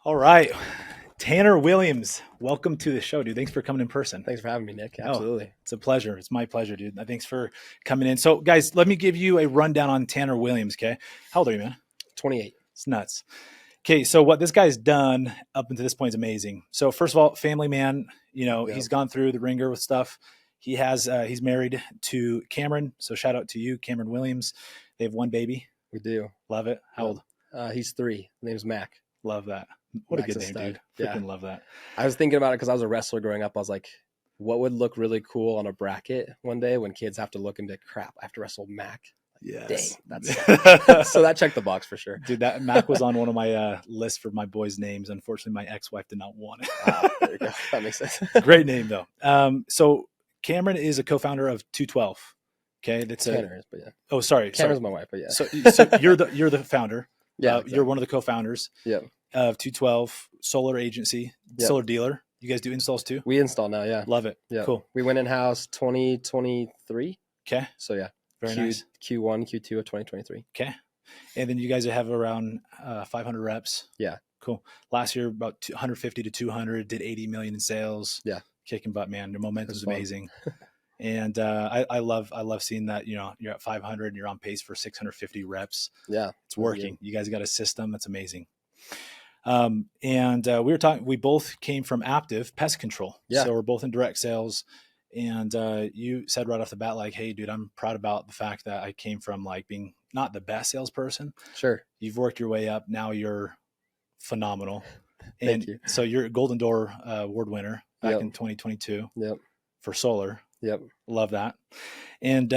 All right. Tanner Williams, welcome to the show, dude. Thanks for coming in person. Thanks for having me, Nick. Oh, Absolutely. it's a pleasure. It's my pleasure, dude. Thanks for coming in. So, guys, let me give you a rundown on Tanner Williams, okay? How old are you, man? 28. It's nuts. Okay, so what this guy's done up until this point is amazing. So, first of all, family man, Yep. he's gone through the ringer with stuff. He's married to Cameron. So, shout out to you, Cameron Williams. They have one baby. We do. Love it. How old? He's 3. His name's Mac. Love that. What Mac's a good a name, stud. dude. Freaking Yeah. love that. I was thinking about it because I was a wrestler growing up. I was like, what would look really cool on a bracket one day when kids have to look and be like, crap, I have to wrestle Mac. Dang, Yes. that's so that checked the box for sure. Dude, that Mac was on one of my lists for my boys' names. Unfortunately, my ex-wife did not want it. There you go. That makes sense. Great name though. So Cameron is a co-founder of 212. Okay, that's Tanner is, but yeah. Oh, sorry. Cameron's my wife, but yeah. So you're the founder. Yeah. You're one of the co-founders. Yeah. Of 212 Solar Agency, Yep. Solar Dealer. You guys do installs too? We install now, yeah. Love it. Yeah. Cool. We went in-house 2023. Okay. So yeah. Very nice. Q1, Q2 of 2023. Okay. And then you guys have around 500 reps. Yeah. Cool. Last year, about 150 to 200, did 80 million in sales. Yeah. Kicking butt, man. Your momentum's Fun. amazing. And I love seeing that, you're at 500 and you're on pace for 650 reps. Yeah. It's working. You guys got a system that's amazing. We both came from Aptive Pest Control. Yeah. So we're both in direct sales. And you said right off the bat, like, hey, dude, I'm proud about the fact that I came from like being not the best salesperson. Sure. You've worked your way up. Now you're phenomenal. And Thank you. so you're a Golden Door award winner back Yep. in 2022 Yep. for solar. Yep. Love that. And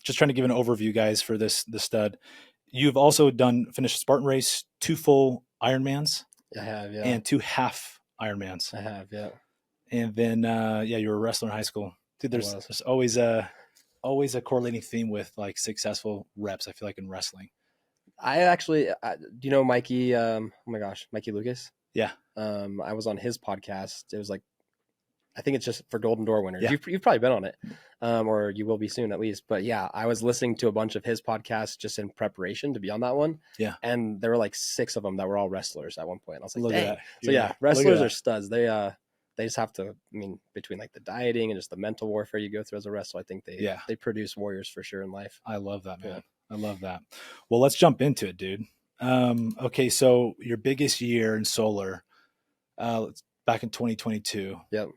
just trying to give an overview, guys, for the stud. You've also finished a Spartan race, 2 full Ironmans. I have, yeah. And 2 half Ironmans. I have, yeah. And then, you were a wrestler in high school. Dude, there's always a correlating theme with like successful reps. I feel like in wrestling. I actually, do you know Mikey? Oh my gosh, Mikey Lucas. Yeah. I was on his podcast. It was like, I think it's just for Golden Door winners. Yeah. You've probably been on it, or you will be soon at least. But yeah, I was listening to a bunch of his podcasts just in preparation to be on that one. Yeah. And there were like 6 of them that were all wrestlers at one point. I was like, Look at dang. that. So yeah, Look at wrestlers that. are studs. They just have to, I mean, between like the dieting and just the mental warfare you go through as a wrestler, I think they produce warriors for sure in life. I love that, man. Yeah. I love that. Well, let's jump into it, dude. Okay, so your biggest year in solar, back in 2022. Yep.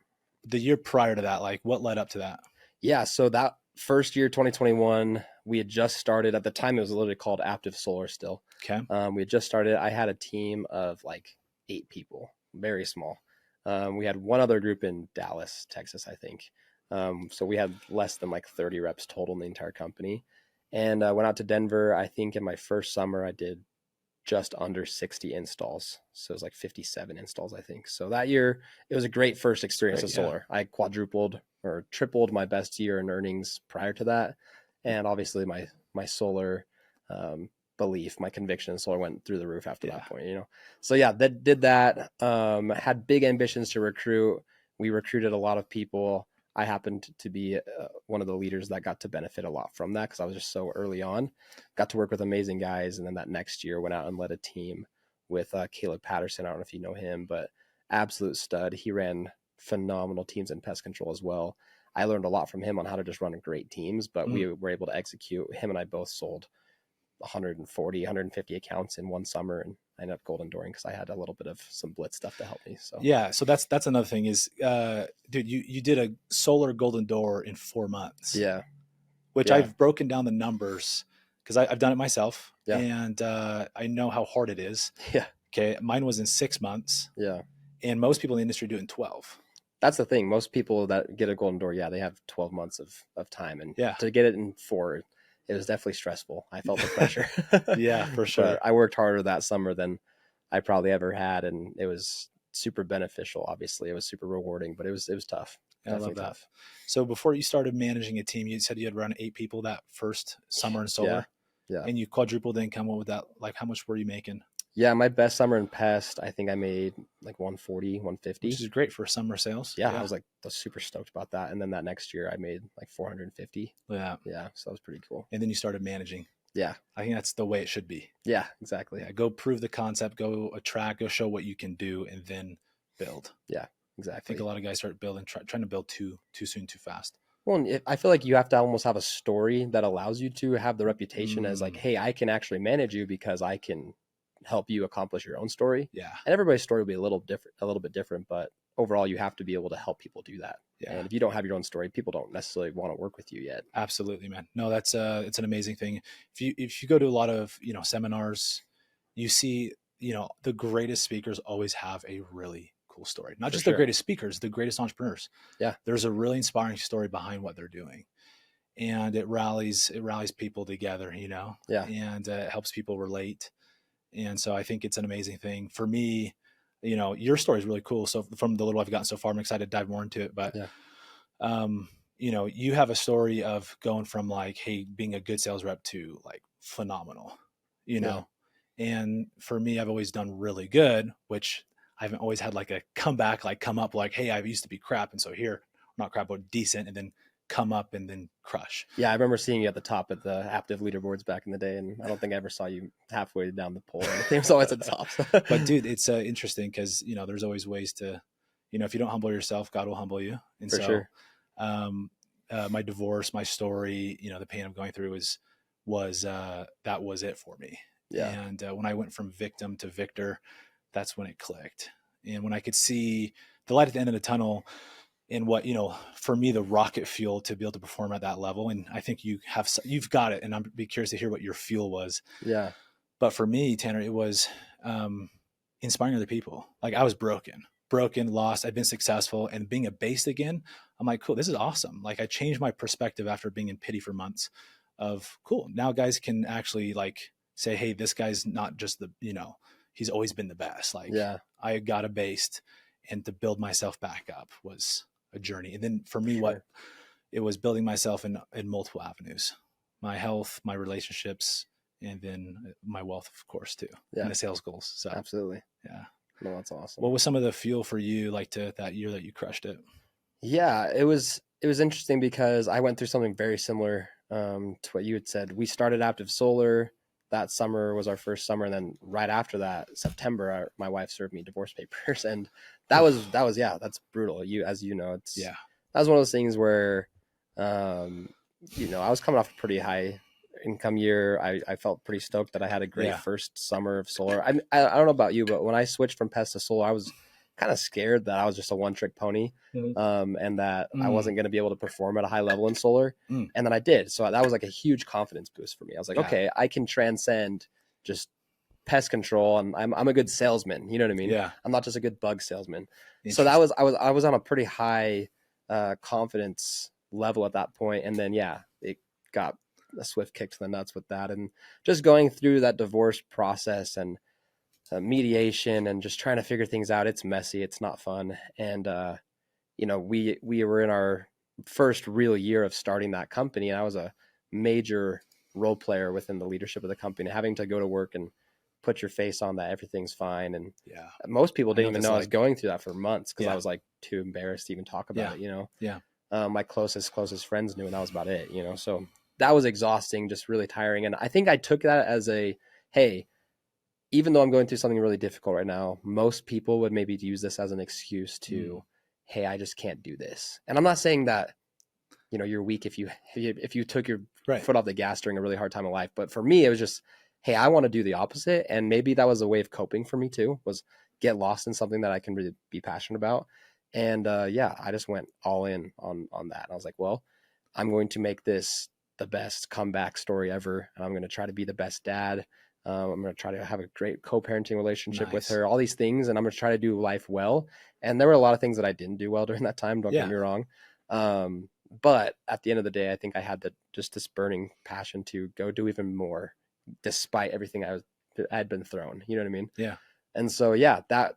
The year prior to that, like what led up to that? Yeah. So that first year, 2021, we had just started. At the time, it was literally called Aptive Solar still. Okay. We had just started. I had a team of like 8 people, very small. We had one other group in Dallas, Texas, I think. So we had less than like 30 reps total in the entire company. And I went out to Denver. I think in my first summer, I did just under 60 installs. So it was like 57 installs, I think. So that year, it was a great first experience with solar. I quadrupled or tripled my best year in earnings prior to that. And obviously my solar belief, my conviction in solar went through the roof after that point, So yeah, that did that. Had big ambitions to recruit. We recruited a lot of people. I happened to be one of the leaders that got to benefit a lot from that because I was just so early on. Got to work with amazing guys. And then that next year went out and led a team with Caleb Patterson. I don't know if you know him, but absolute stud. He ran phenomenal teams in pest control as well. I learned a lot from him on how to just run great teams, but we were able to execute. Him and I both sold 140, 150 accounts in one summer, and I ended up golden dooring because I had a little bit of some blitz stuff to help me. So yeah, so that's another thing is, dude, you did a solar golden door in 4 months. Yeah, which I've broken down the numbers because I've done it myself, and I know how hard it is. Yeah. Okay, mine was in 6 months. Yeah, and most people in the industry do it in 12. That's the thing. Most people that get a golden door, they have 12 months of time, and to get it in 4. It was definitely stressful. I felt the pressure. Yeah, for sure. But I worked harder that summer than I probably ever had, and it was super beneficial. Obviously, it was super rewarding, but it was tough. I love that. Tough. So before you started managing a team, you said you had around 8 people that first summer in solar. Yeah. And you quadrupled income. What with that? Like, how much were you making? Yeah, my best summer in pest, I think I made like 140, 150. Which is great for summer sales. Yeah, I was super stoked about that. And then that next year I made like 450. Yeah. Yeah, so that was pretty cool. And then you started managing. Yeah. I think that's the way it should be. Yeah, exactly. Yeah, go prove the concept, go attract, go show what you can do, and then build. Yeah, I think a exactly. lot of guys start building, trying to build too soon, too fast. Well, I feel like you have to almost have a story that allows you to have the reputation as like, Mm, hey, I can actually manage you because I can help you accomplish your own story. yeah, And everybody's story will be a little bit different, but overall, you have to be able to help people do that. yeah, And if you don't have your own story, people don't necessarily want to work with you yet. absolutely, man. No, that's it's an amazing thing. If you go to a lot of seminars, you see the greatest speakers always have a really cool story. Not For just the sure. greatest speakers, the greatest entrepreneurs. Yeah. There's a really inspiring story behind what they're doing, and it rallies people together, Yeah. and it helps people relate. And so I think it's an amazing thing for me. Your story is really cool. So from the little I've gotten so far, I'm excited to dive more into it. But Yeah. um, you have a story of going from like, hey, being a good sales rep to like phenomenal, you Yeah. know. And for me, I've always done really good, which I haven't always had like a comeback, like come up like, hey, I used to be crap, and so here, not crap, but decent, and then come up and then crush. Yeah, I remember seeing you at the top at the active leaderboards back in the day, and I don't think I ever saw you halfway down the pole or anything. It was always at the top. But dude, it's interesting because there's always ways to, if you don't humble yourself, God will humble you. And For so, sure. um, my divorce, my story, the pain I'm going through was that was it for me. Yeah. And when I went from victim to victor, that's when it clicked. And when I could see the light at the end of the tunnel, and what for me, the rocket fuel to be able to perform at that level. And I think you've got it, and I'm be curious to hear what your fuel was. Yeah. But for me, Tanner, it was inspiring other people. Like I was broken, lost. I'd been successful, and being abased again. I'm like, cool, this is awesome. Like I changed my perspective after being in pity for months. Of cool, now guys can actually like say, hey, this guy's not just he's always been the best. Like Yeah. I got abased, and to build myself back up was a journey. And then for For me, what sure. it was building myself in multiple avenues, my health, my relationships, and then my wealth, of course, too, and Yeah. the sales goals. So, Absolutely. yeah. No, that's awesome. What was some of the fuel for you, like to that year that you crushed it? Yeah, it was interesting because I went through something very similar to what you had said. We started Active Solar. That summer was our first summer, and then right after that, September, my wife served me divorce papers, and that was yeah, that's brutal. As you know, Yeah. that was one of those things where, um, I was coming off a pretty high income year. I felt pretty stoked that I had a great Yeah. first summer of solar. I don't know about you, but when I switched from pest to solar, I was kind of scared that I was just a one trick pony, Mhm. and that I Mm, wasn't going to be able to perform at a high level in solar. mm, And then I did. So that was like a huge confidence boost for me. I was like, yeah. okay, I can transcend just pest control, and I'm a good salesman. You know what I mean? Yeah. I'm not just a good bug salesman. So that Interesting. was I was on a pretty high confidence level at that point, and then yeah, it got a swift kick to the nuts with that, and just going through that divorce process and mediation and just trying to figure things out. It's messy. It's not fun, and we were in our first real year of starting that company, and I was a major role player within the leadership of the company, having to go to work and put your face on that everything's fine. And Yeah. most people I know didn't what even that's know I was like. going through that for months because I Yeah. was like too embarrassed to even talk about Yeah. it. Yeah. My closest friends knew, and that was about it. So that was exhausting, just really tiring. And I think I took that as a, hey, even though I'm going through something really difficult right now, most people would maybe use this as an excuse Mm, to, hey, I just can't do this. And I'm not saying that, you're weak if you took your right. foot off the gas during a really hard time of life. But for me, it was just, hey, I want to do the opposite. And maybe that was a way of coping for me too, was get lost in something that I can really be passionate about. And yeah, I just went all in on that. And I was like, well, I'm going to make this the best comeback story ever. And I'm going to try to be the best dad. I'm going to try to have a great co-parenting relationship with Nice. her, all these things. And I'm going to try to do life well. And there were a lot of things that I didn't do well during that time. Don't get Yeah. me wrong. But at the end of the day, I think I had just this burning passion to go do even more, despite everything I had been thrown. You know what I mean? Yeah. And so yeah, that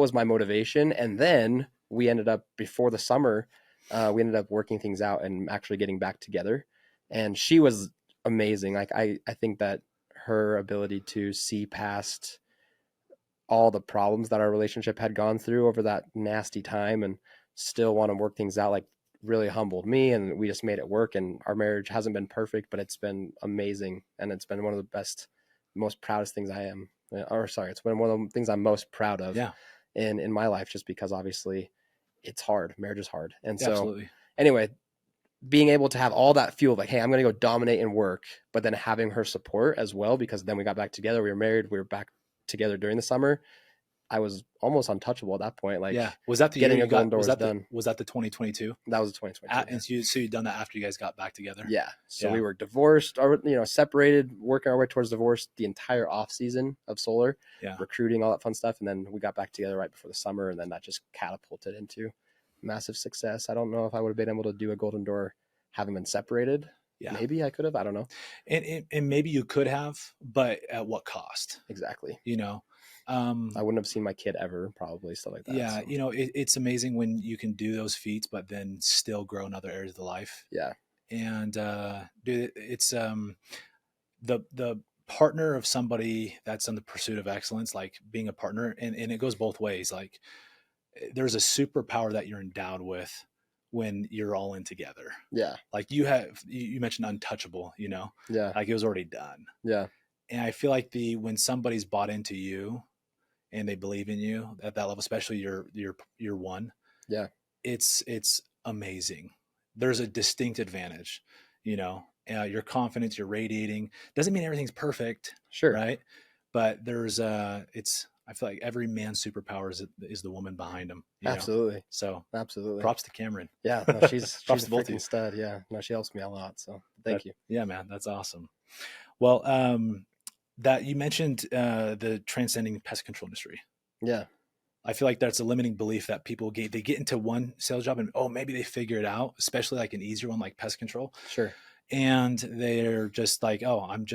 was my motivation. And then we ended up before the summer, we ended up working things out and actually getting back together. And she was amazing. Like I think that her ability to see past all the problems that our relationship had gone through over that nasty time and still want to work things out, like really humbled me, and we just made it work. And our marriage hasn't been perfect, but it's been amazing, and it's been one of the best, most proudest things I am. Or sorry, it's been one of the things I'm most proud of Yeah. in my life, just because obviously it's hard. Marriage is hard, and Yeah, so absolutely. anyway, being able to have all that fuel, like, hey, I'm going to go dominate and work, but then having her support as well, because then we got back together, we were married, we were back together during the summer. I was almost untouchable at that point. Yeah. Like Was that the year getting you a golden got, door was done. was that the 2022? That was 2022. Yeah. And so you'd done that after you guys got back together? Yeah. So Yeah. we were divorced, or separated, working our way towards divorce the entire off season of solar, Yeah. recruiting, all that fun stuff, and then we got back together right before the summer, and then that just catapulted into massive success. I don't know if I would have been able to do a golden door having been separated. Yeah. Maybe I could have. I don't know. And maybe you could have, but at what cost? Exactly. I wouldn't have seen my kid ever, probably, stuff like that. Yeah, So. it's amazing when you can do those feats, but then still grow in other areas of the life. Yeah. And dude, it's the partner of somebody that's in the pursuit of excellence, like being a partner, and it goes both ways. Like there's a superpower that you're endowed with when you're all in together. Yeah. Like you mentioned untouchable, Yeah. like it was already done. Yeah. And I feel like when somebody's bought into you and they believe in you at that level, especially your one, Yeah. it's amazing. There's a distinct advantage, your confidence, you're radiating. Doesn't mean everything's perfect, Sure. right? But there's I feel like every man's superpower is the woman behind him. Absolutely. So absolutely. props to Cameron. Yeah. No, she's a freaking you. stud. Yeah. No, she helps me a lot. So thank you. Yeah, man, that's awesome. Well, that you mentioned the transcending pest control industry. Yeah. I feel like that's a limiting belief that people get into one sales job and maybe they figure it out, especially like an easier one like pest control. Sure. And they're just like, I'm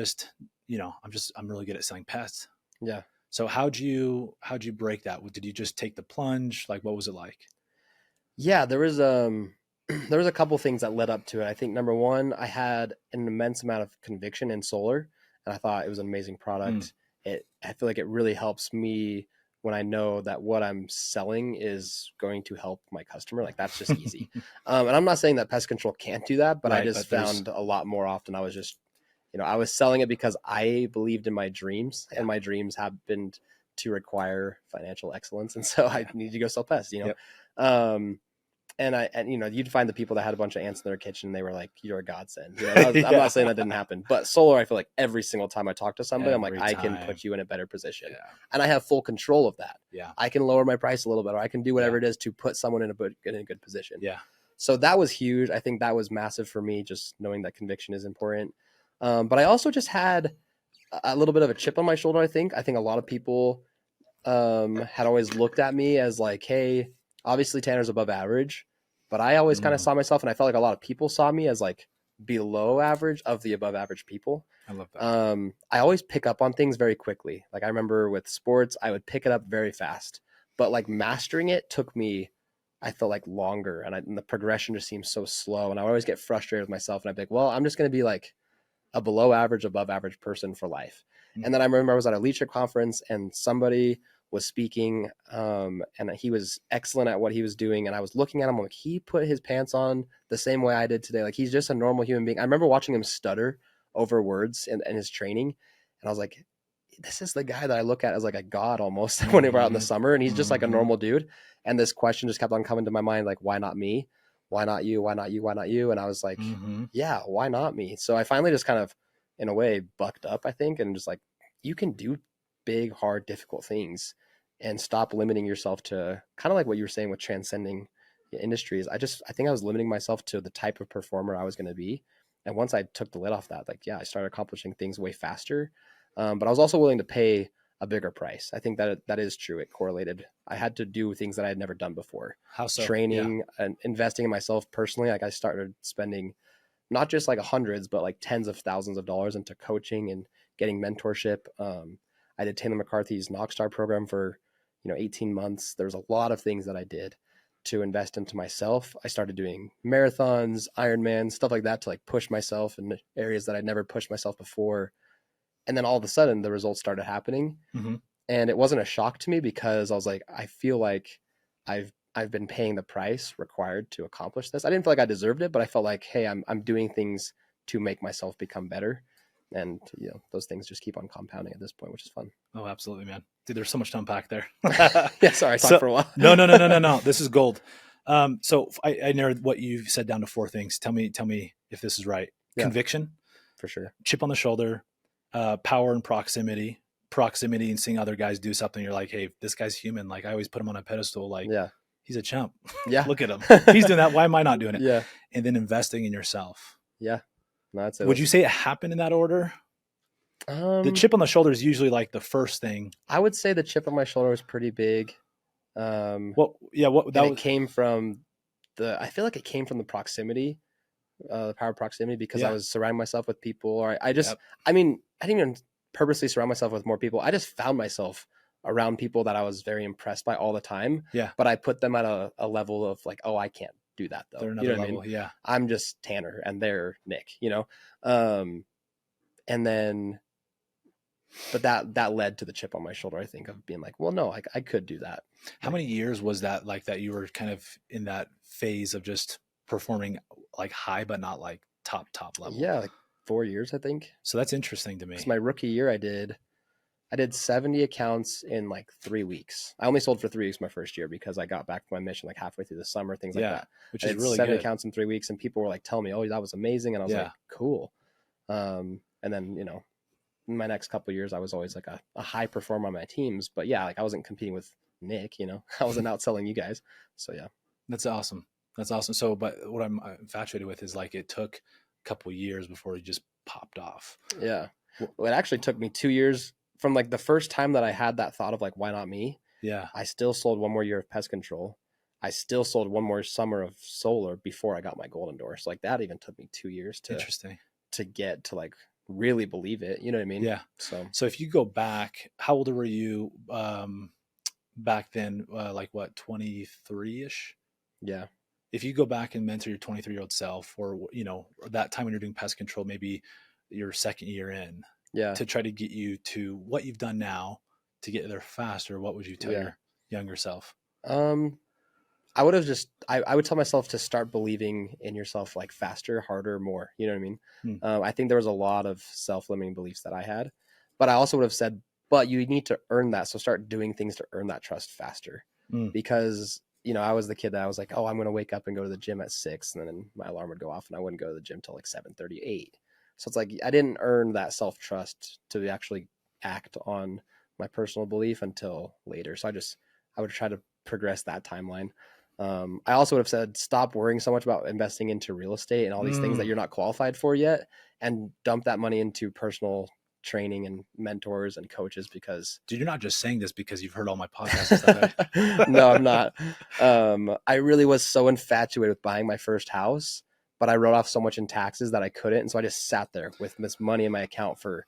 really good at selling pests. Yeah. So how'd you break that? Did you just take the plunge? Like, what was it like? Yeah, there was there was a couple things that led up to it. I think number one, I had an immense amount of conviction in solar, and I thought it was an amazing product. I feel like it really helps me when I know that what I'm selling is going to help my customer. Like that's just easy. And I'm not saying that pest control can't do that, but Right, I just found a lot more often I was just, I was selling it because I believed in my dreams, and my dreams happened to require financial excellence, and so I needed to go sell pests. Yep. And you'd find the people that had a bunch of ants in their kitchen. They were like, "You're a godsend." I'm not saying that didn't happen, but solar, I feel like every single time I talk to somebody, I'm like, I can put you in a better position, and I have full control of that. Yeah, I can lower my price a little bit, or I can do whatever it is to put someone in a good position. Yeah. So that was huge. I think that was massive for me, just knowing that conviction is important. But I also just had a little bit of a chip on my shoulder. I think a lot of people had always looked at me as like, hey, obviously Tanner's above average, but I always kind of saw myself, and I felt like a lot of people saw me as like below average of the above average people. I love that. I always pick up on things very quickly. Like I remember with sports, I would pick it up very fast, but like mastering it took me, I felt like longer, and the progression just seemed so slow. And I would always get frustrated with myself, and I'd be like, well, I'm just going to be like a below average, above average person for life. And then I remember I was at a leadership conference, and somebody was speaking, and he was excellent at what he was doing. And I was looking at him like, he put his pants on the same way I did today. Like he's just a normal human being. I remember watching him stutter over words in his training. And I was like, this is the guy that I look at as like a god almost when we were out in the summer. And he's just like a normal dude. And this question just kept on coming to my mind. Like, why not me? Why not you? Why not you? Why not you? And I was like, yeah, why not me? So I finally just kind of, in a way, bucked up, I think, and just like, you can do big, hard, difficult things and stop limiting yourself to kind of like what you were saying with transcending industries. I think I was limiting myself to the type of performer I was going to be. And once I took the lid off that, like, I started accomplishing things way faster. But I was also willing to pay a bigger price. I think that is true. It correlated. I had to do things that I had never done before. How so? Training and investing in myself personally. Like I started spending not just like hundreds, but like tens of thousands of dollars into coaching and getting mentorship. I did Taylor McCarthy's Knockstar program for 18 months. There's a lot of things that I did to invest into myself. I started doing marathons, Ironman, stuff like that to like push myself in areas that I'd never pushed myself before. And then all of a sudden the results started happening. And it wasn't a shock to me because I was like, I feel like I'm I've been paying the price required to accomplish this. I didn't feel like I deserved it, but I felt like, hey, I'm doing things to make myself become better. And those things just keep on compounding at this point, which is fun. Oh, absolutely, man. Dude, there's so much to unpack there. Yeah, sorry, I talked So for a while. no. This is gold. So I narrowed what you said down to 4 things. Tell me if this is right. Yeah. Conviction, For sure. chip on the shoulder, power and proximity and seeing other guys do something. You're like, hey, this guy's human. Like I always put him on a pedestal. Like Yeah. he's a chump. Yeah. Look at him. He's doing that. Why am I not doing it? Yeah. And then investing in yourself. Yeah. No, that's it. Would you say it happened in that order? The chip on the shoulder is usually like the first thing. I would say the chip on my shoulder was pretty big. It came from I feel like it came from the proximity, the power of proximity, because I was surrounding myself with people, or I just, I mean, I didn't even purposely surround myself with more people. I just found myself around people that I was very impressed by all the time. Yeah. But I put them at a level of like, oh, I can't do that though. They're another level. I mean? Yeah. I'm just Tanner and they're Nick, and then, but that led to the chip on my shoulder, I think, of being like, well, no, I could do that. How many years was that like that you were kind of in that phase of just performing like high, but not like top level? Yeah, like 4 years, I think. So that's interesting to me. Because my rookie year, I did 70 accounts in like 3 weeks. I only sold for 3 weeks my first year because I got back from my mission like halfway through the summer, things like that. Which is really 70 good. accounts in 3 weeks, and people were like telling me, oh, that was amazing. And I was like, cool. And then, in my next couple of years, I was always like a high performer on my teams. But yeah, like I wasn't competing with Nick, I wasn't outselling you guys. So yeah. That's awesome. So, but what I'm infatuated with is like it took a couple of years before he just popped off. Yeah. Well, it actually took me 2 years from like the first time that I had that thought of like, why not me? Yeah. I still sold 1 more year of pest control. I still sold 1 more summer of solar before I got my golden door. So like that even took me 2 years to get to like really believe it. You know what I mean? Yeah. So if you go back, how old were you back then? Like what, 23-ish? Yeah. If you go back and mentor your 23-year-old self, or that time when you're doing pest control, maybe your second year in, to try to get you to what you've done now to get there faster, what would you tell your younger self? I would have I would tell myself to start believing in yourself, like faster, harder, more. You know what I mean? I think there was a lot of self-limiting beliefs that I had, but I also would have said, but you need to earn that. So start doing things to earn that trust faster, because I was the kid that I was like, oh, I'm going to wake up and go to the gym at 6, and then my alarm would go off and I wouldn't go to the gym till like 7:38. So it's like, I didn't earn that self-trust to actually act on my personal belief until later. So I would try to progress that timeline. I also would have said, stop worrying so much about investing into real estate and all these things that you're not qualified for yet, and dump that money into personal training and mentors and coaches. Because dude, you're not just saying this because you've heard all my podcasts. No, I'm not. I really was so infatuated with buying my first house, but I wrote off so much in taxes that I couldn't. And so I just sat there with this money in my account for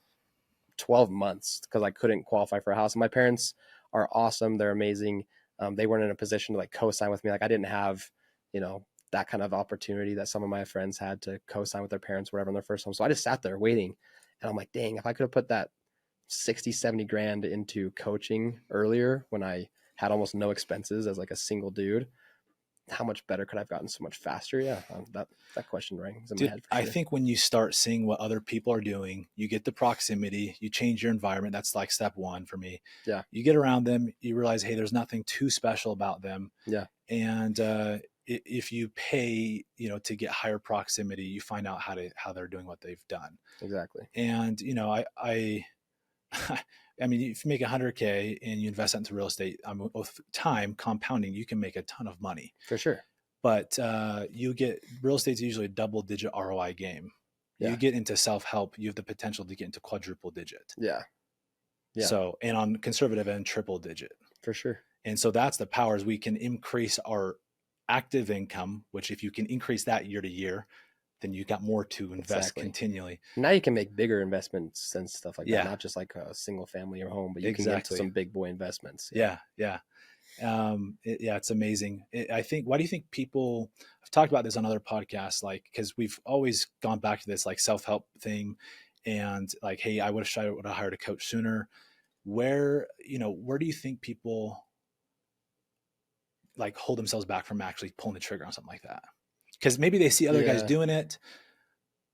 12 months because I couldn't qualify for a house. And my parents are awesome. They're amazing. They weren't in a position to like co-sign with me. Like I didn't have, that kind of opportunity that some of my friends had to co-sign with their parents, whatever, in their first home. So I just sat there waiting, and I'm like, dang, if I could have put that 60, 70 grand into coaching earlier when I had almost no expenses as like a single dude, how much better could I have gotten so much faster? Yeah. That question rings in my head. I think when you start seeing what other people are doing, you get the proximity, you change your environment. That's like step 1 for me. Yeah. You get around them, you realize, hey, there's nothing too special about them. Yeah. And if you pay, to get higher proximity, you find out how they're doing what they've done. Exactly. And, I mean, if you make 100K and you invest that into real estate, with time compounding, you can make a ton of money. For sure. But real estate's usually a double-digit ROI game. Yeah. You get into self-help, you have the potential to get into quadruple digit. Yeah. Yeah. So, and on conservative end, triple digit. For sure. And so that's the power, is we can increase our active income, which if you can increase that year to year, then you got more to invest continually. Now you can make bigger investments and stuff like that, not just like a single family or home, but you can get into some big boy investments. Yeah. It's amazing. I think, why do you think people, I've talked about this on other podcasts, like, because we've always gone back to this like self-help thing, and like, hey, I would have hired a coach sooner. Where do you think people like hold themselves back from actually pulling the trigger on something like that. Because maybe they see other guys Yeah. doing it,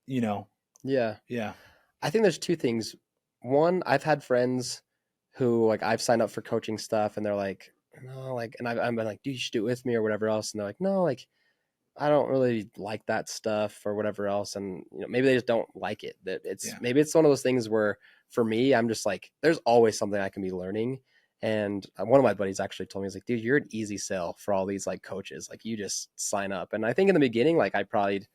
you know. Yeah. Yeah. I think there's two things. One, I've had friends who like I've signed up for coaching stuff and they're like, no, like, and I've been like, dude, you should do it with me or whatever else. And they're like, no, like, I don't really like that stuff or whatever else. And, you know, maybe they just don't like it. That it's Yeah. maybe it's one of those things where for me, I'm just like, there's always something I can be learning. And one of my buddies actually told me, he's like, dude, you're an easy sell for all these like coaches. Like you just sign up. And I think in the beginning, like I probably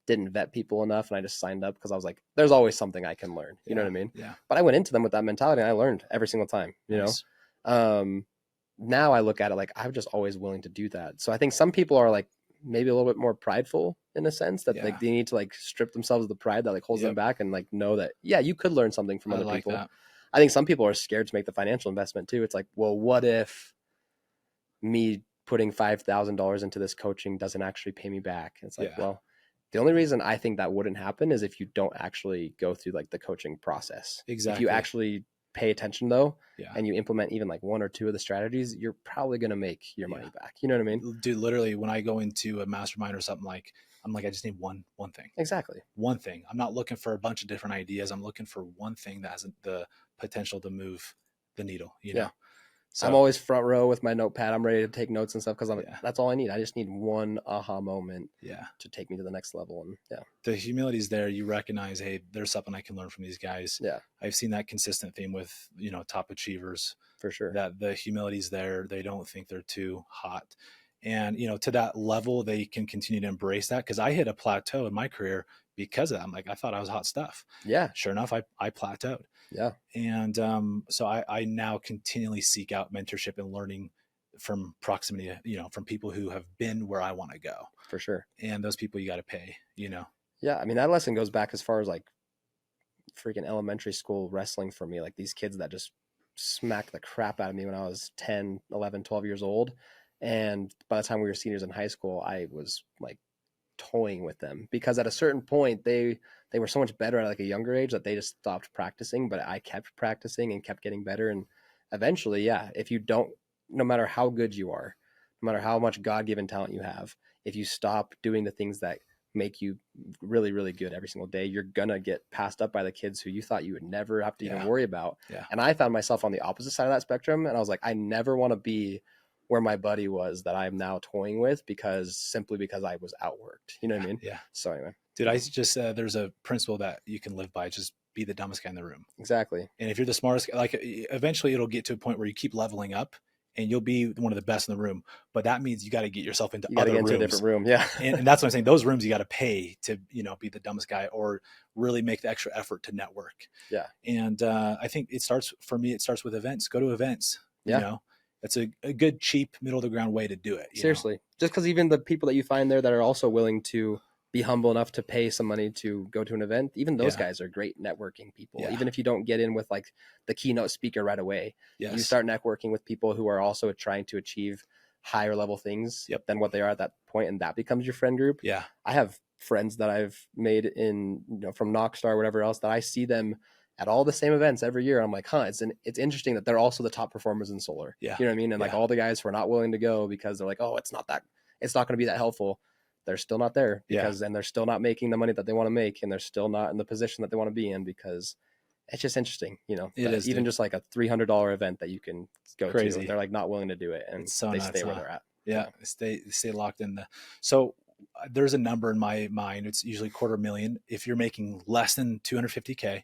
didn't vet people enough and I just signed up because I was like, there's always something I can learn. You know what I mean? Yeah. But I went into them with that mentality and I learned every single time, you Nice. know? Now I look at it like I'm just always willing to do that. So I think some people are like maybe a little bit more prideful in a sense that like they need to like strip themselves of the pride that like holds them back and like know that, yeah, you could learn something from other people. That. I think some people are scared to make the financial investment too. It's like, well, what if me putting $5,000 into this coaching doesn't actually pay me back? It's like, well, the only reason I think that wouldn't happen is if you don't actually go through like the coaching process. Exactly. If you actually pay attention though, yeah, and you implement even like one or two of the strategies, you're probably going to make your money back. You know what I mean? Dude, literally when I go into a mastermind or something, like I'm like, I just need one thing. Exactly. One thing. I'm not looking for a bunch of different ideas. I'm looking for one thing that has the potential to move the needle, you know? So I'm always front row with my notepad. I'm ready to take notes and stuff because that's all I need. I just need one aha moment to take me to the next level. And the humility is there. You recognize, hey, there's something I can learn from these guys. Yeah. I've seen that consistent theme with, you know, top achievers. For sure. That the humility is there. They don't think they're too hot. And, you know, to that level, they can continue to embrace that. Cause I hit a plateau in my career because of that. I'm like, I thought I was hot stuff. Yeah. Sure enough, I plateaued. Yeah. And so I now continually seek out mentorship and learning from proximity, you know, from people who have been where I want to go. For sure. And those people you got to pay, you know? Yeah. I mean, that lesson goes back as far as like freaking elementary school wrestling for me. Like these kids that just smacked the crap out of me when I was 10, 11, 12 years old. And by the time we were seniors in high school, I was like toying with them because at a certain point they were so much better at like a younger age that they just stopped practicing, but I kept practicing and kept getting better. And eventually, if you don't, no matter how good you are, no matter how much God-given talent you have, if you stop doing the things that make you really, really good every single day, you're gonna get passed up by the kids who you thought you would never have to even worry about. And I found myself on the opposite side of that spectrum, and I was like, I never want to be where my buddy was that I'm now toying with simply because I was outworked. You know what I mean? Yeah. So anyway, dude, I just there's a principle that you can live by: just be the dumbest guy in the room. Exactly. And if you're the smartest, like eventually it'll get to a point where you keep leveling up, and you'll be one of the best in the room. But that means you got to get yourself into other rooms. Into a different room. Yeah. and that's what I'm saying. Those rooms you got to pay to, you know, be the dumbest guy or really make the extra effort to network. Yeah. And I think it starts with events. Go to events. Yeah. You know, that's a good, cheap, middle of the ground way to do it. Seriously. Know? Just because even the people that you find there that are also willing to be humble enough to pay some money to go to an event, even those guys are great networking people. Yeah. Even if you don't get in with like the keynote speaker right away, you start networking with people who are also trying to achieve higher level things than what they are at that point, and that becomes your friend group. Yeah. I have friends that I've made from Knockstar or whatever else that I see them at all the same events every year. I'm like, it's interesting that they're also the top performers in solar. Yeah. You know what I mean? And like all the guys who are not willing to go because they're like, oh, it's not going to be that helpful. They're still not there and they're still not making the money that they want to make. And they're still not in the position that they want to be in because it's just interesting, you know, it is, even just like a $300 event that you can go to. And they're like not willing to do it. And so they stay where they're at. Yeah. Stay locked in so there's a number in my mind. It's usually $250,000. If you're making less than 250K,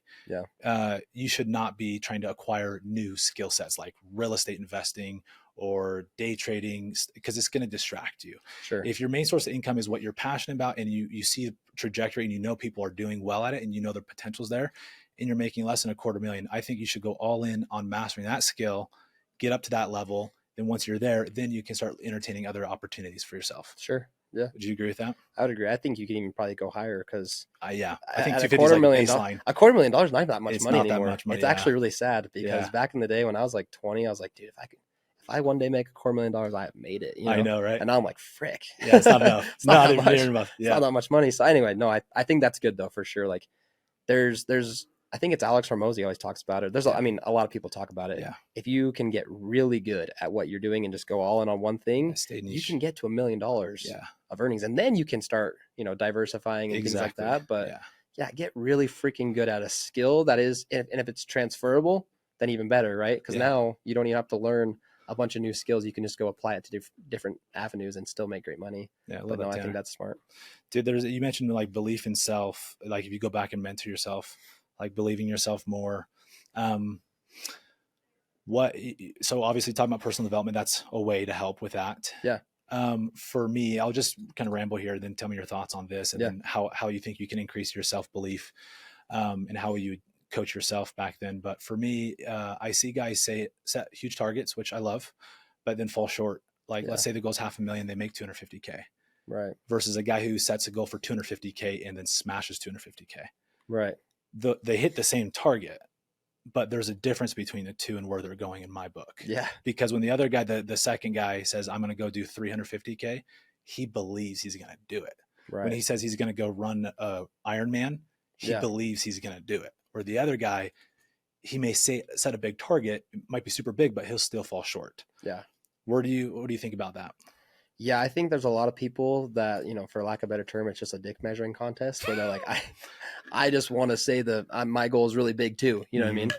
you should not be trying to acquire new skill sets like real estate investing or day trading, because it's going to distract you. Sure. If your main source of income is what you're passionate about and you see the trajectory and you know people are doing well at it and you know the potential's there and you're making less than $250,000, I think you should go all in on mastering that skill, get up to that level. Then once you're there, then you can start entertaining other opportunities for yourself. Sure. Yeah. Would you agree with that? I would agree. I think you can even probably go higher because I think $250,000 is like baseline. $250,000 is not that much money anymore. That much money, it's actually really sad because back in the day when I was like 20, I was like, dude, if I one day make $250,000, I have made it. You know? I know, right? And now I'm like, frick. Yeah, it's not enough. It's not even enough. It's not that much money. So anyway, no, I think that's good though for sure. Like there's I think it's Alex Hormozy always talks about it. Yeah. I mean, a lot of people talk about it. Yeah. If you can get really good at what you're doing and just go all in on one thing, Stay you niche. can get to $1 million Yeah. of earnings, and then you can start, diversifying and things like Exactly. that. But Yeah. yeah, get really freaking good at a skill that is, and if it's transferable, then even better, right? Because Yeah. now you don't even have to learn a bunch of new skills. You can just go apply it to different avenues and still make great money. Yeah. I love But no, that, I Tanner. think that's smart. Dude, you mentioned like belief in self. Like if you go back and mentor yourself, like believing yourself more. So obviously talking about personal development, that's a way to help with that. Yeah. For me, I'll just kind of ramble here, then tell me your thoughts on this, and Yeah. then how you think you can increase your self-belief, and how you would coach yourself back then. But for me, I see guys set huge targets, which I love, but then fall short. Like let's say the goal's 500,000, they make 250K. Right. Versus a guy who sets a goal for 250K and then smashes 250K. Right. They hit the same target, but there's a difference between the two and where they're going in my book. Yeah. Because when the other guy, the second guy says, I'm going to go do 350K, he believes he's going to do it. Right. When he says he's going to go run a Ironman, he believes he's going to do it. Or the other guy, he may set a big target, it might be super big, but he'll still fall short. Yeah. What do you think about that? Yeah, I think there's a lot of people that, for lack of a better term, it's just a dick measuring contest where they're like, I just want to say that my goal is really big too. You know what I mean?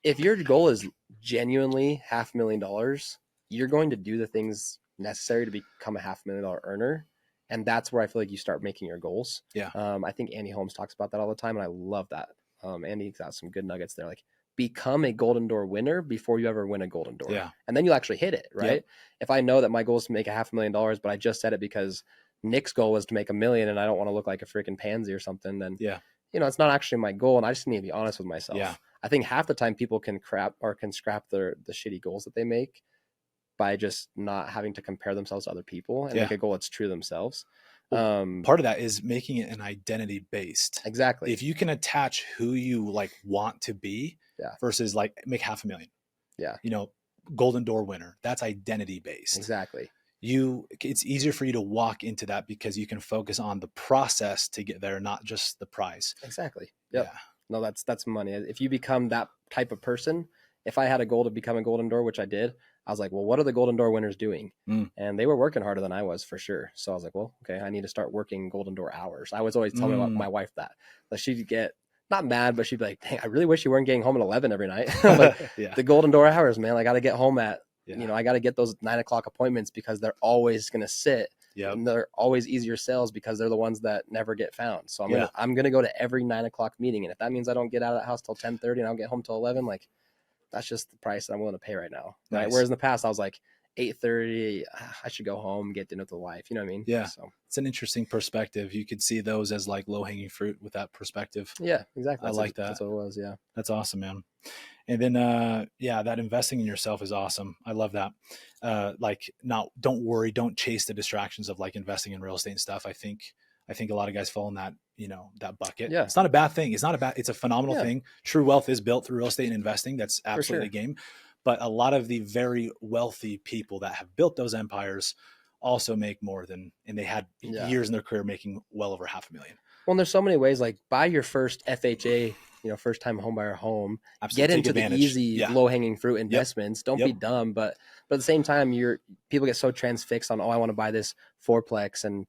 If your goal is genuinely $500,000, you're going to do the things necessary to become a $500,000 earner. And that's where I feel like you start making your goals. Yeah. I think Andy Holmes talks about that all the time, and I love that. Andy's got some good nuggets there. Like, become a Golden Door winner before you ever win a Golden Door. Yeah. And then you'll actually hit it, right? Yep. If I know that my goal is to make $500,000, but I just said it because Nick's goal was to make $1 million and I don't want to look like a freaking pansy or something, then, it's not actually my goal. And I just need to be honest with myself. Yeah. I think half the time people can scrap the shitty goals that they make by just not having to compare themselves to other people and make a goal that's true to themselves. Part of that is making it an identity based. Exactly. If you can attach who you like want to be versus like make $500,000. Yeah. Golden Door winner. That's identity based. Exactly. It's easier for you to walk into that because you can focus on the process to get there, not just the prize. Exactly. Yep. Yeah. No, that's money. If you become that type of person, if I had a goal to become a Golden Door, which I did, I was like, well, what are the Golden Door winners doing? And they were working harder than I was for sure. So I was like, well, okay, I need to start working Golden Door hours. I was always telling my wife that. Like, she'd get not mad, but she'd be like, dang, I really wish you weren't getting home at 11 every night. Like, the Golden Door hours, man. I got to get home at, I got to get those 9 o'clock appointments because they're always going to sit. Yep. And they're always easier sales because they're the ones that never get found. So I'm gonna go to every 9 o'clock meeting, and if that means I don't get out of that house till 10:30 and I don't get home till 11, like, that's just the price that I'm willing to pay right now. Right? Nice. Whereas in the past, I was like, 8:30, I should go home, get dinner with the wife. You know what I mean? Yeah. So it's an interesting perspective. You could see those as like low hanging fruit with that perspective. Yeah, exactly. I like that. That's what it was. Yeah. That's awesome, man. And then, that investing in yourself is awesome. I love that. Don't worry, don't chase the distractions of like investing in real estate and stuff. I think a lot of guys fall in that, that bucket. Yeah. It's not a bad thing. It's a phenomenal thing. True wealth is built through real estate and investing. That's absolutely the game. But a lot of the very wealthy people that have built those empires also make more than, and they had years in their career making well over $500,000. Well, and there's so many ways, like buy your first FHA, first time home buyer home. Absolutely. Get into the easy, low hanging fruit investments. Don't be dumb, but at the same time, people get so transfixed on, I want to buy this fourplex and